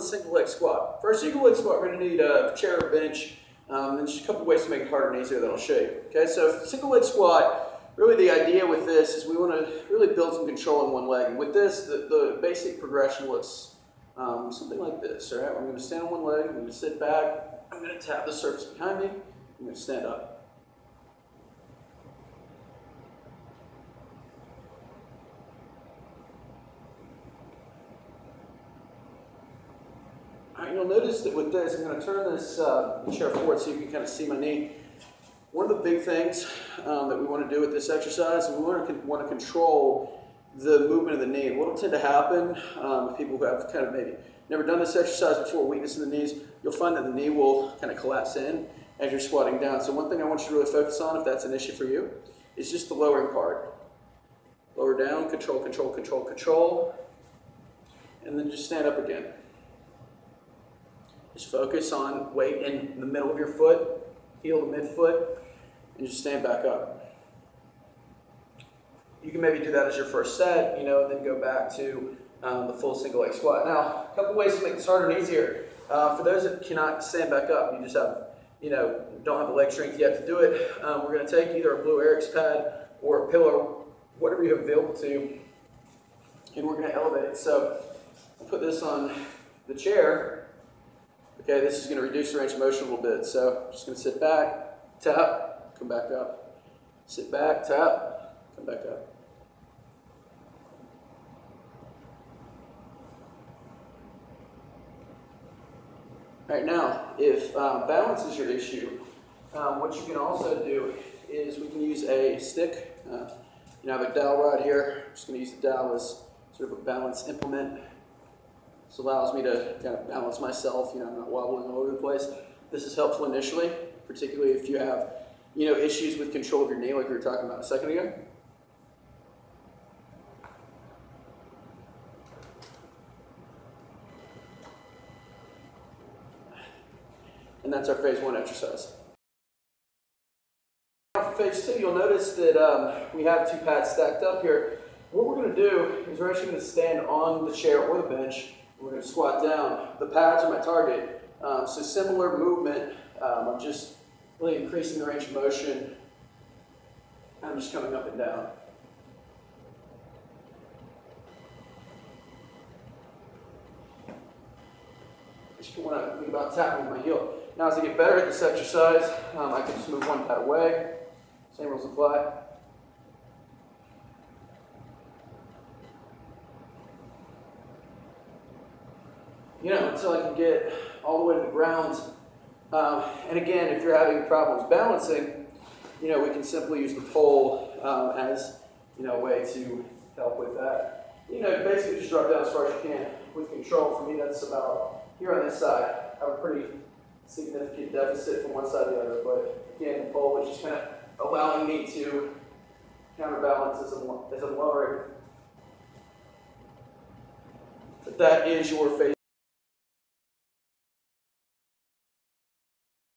Single leg squat. For a single leg squat, we're going to need a chair or bench, and just a couple ways to make it harder and easier that I'll show you. Okay, so single leg squat, really the idea with this is we want to really build some control in one leg. And with this, the basic progression looks something like this. All right, I'm going to stand on one leg, I'm going to sit back, I'm going to tap the surface behind me, I'm going to stand up. You'll notice that with this, I'm going to turn this chair forward so you can kind of see my knee. One of the big things that we want to do with this exercise is we want to control the movement of the knee. What will tend to happen if people who have kind of maybe never done this exercise before, weakness in the knees, you'll find that the knee will kind of collapse in as you're squatting down. So one thing I want you to really focus on, if that's an issue for you, is just the lowering part. Lower down, control, control, control, control, and then just stand up again. Just focus on weight in the middle of your foot, heel to midfoot, and just stand back up. You can maybe do that as your first set, and then go back to the full single leg squat. Now, a couple ways to make this harder and easier. For those that cannot stand back up, you just have, don't have the leg strength yet to do it, we're going to take either a Blue Eric's pad or a pillow, whatever you have available to you, and we're going to elevate it. So, I'll put this on the chair. Okay, this is going to reduce the range of motion a little bit. So I'm just going to sit back, tap, come back up. Sit back, tap, come back up. All right, now, if balance is your issue, what you can also do is we can use a stick. I have a dowel right here. I'm just going to use the dowel as sort of a balance implement. This allows me to kind of balance myself, I'm not wobbling all over the place. This is helpful initially, particularly if you have, issues with control of your knee like we were talking about a second ago. And that's our phase 1 exercise. Now for phase 2, you'll notice that we have 2 pads stacked up here. What we're going to do is we're actually going to stand on the chair or the bench. We're going to squat down. The pads are my target. So similar movement. I'm just really increasing the range of motion. I'm just coming up and down. Just want to think about tapping with my heel. Now as I get better at this exercise, I can just move one pad away. Same rules apply. Until I can get all the way to the ground. And again, if you're having problems balancing, we can simply use the pole as, a way to help with that. Basically just drop down as far as you can with control. For me, that's about here on this side. I have a pretty significant deficit from one side to the other, but again, the pole is just kind of allowing me to counterbalance as I'm lowering. But that is your phase.